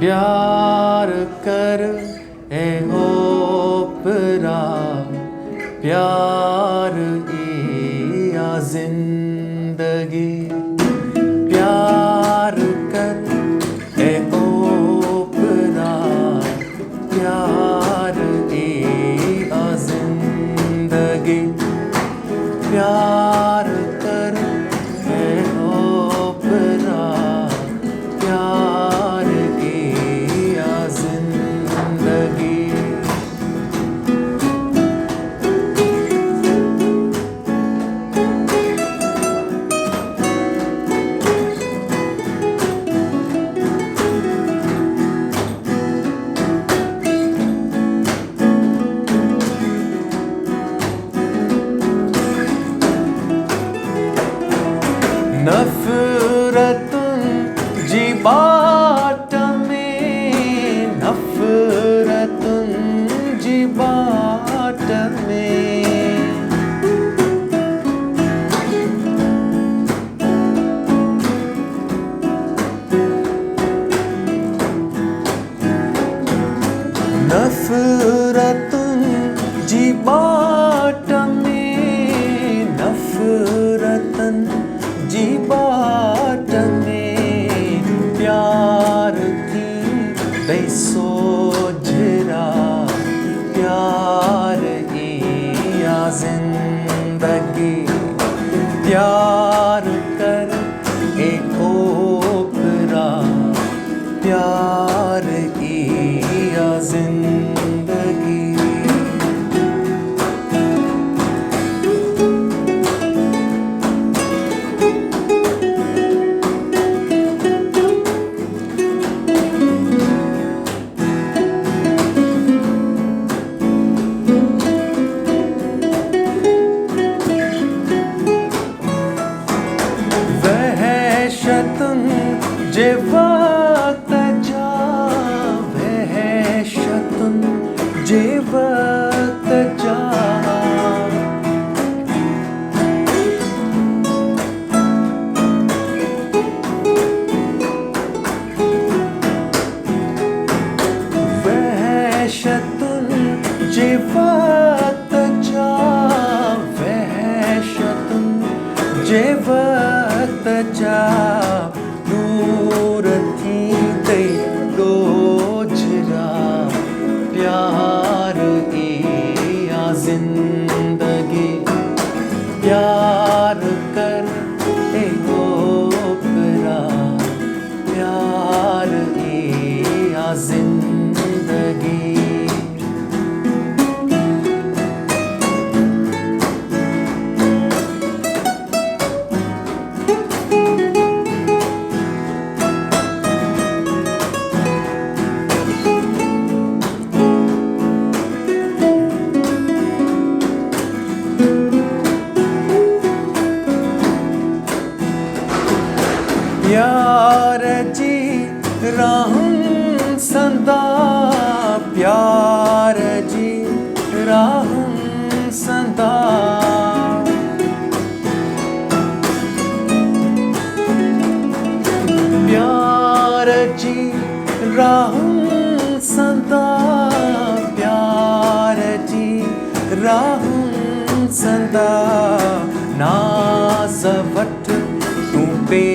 प्यार कर ए ओपरा, प्यार या जिंदगी। प्यार कर ए ओपरा, प्यार या जिंदगी। प्यार कर ए ओपरा, प्यार या जिंदगी। नफरतुन जी बाट में, नफरतुन जी बाट में। नफरतुन जी बाट में, नफरतन जी बाट में। प्यार की दई सोझरा, प्यार या जिंदगी। प्यार कर ए ओपरा, प्यार या जिंदगी। जे वक्त जा वहशतुन, जे वक्त जा। वहशतुन जे वक्त जा, वहशतुन जे वक्त जा। नूर थी दई गोजरा, प्यार या जिंदगी। प्यार कर ए ओपरा, प्यार या जिंदगी। प्यार जी राहुं संदा, प्यार जी राहुं संदा। प्यार जी राहुं संदा, प्यार जी राहुं संदा। नाज़ वठ तू पे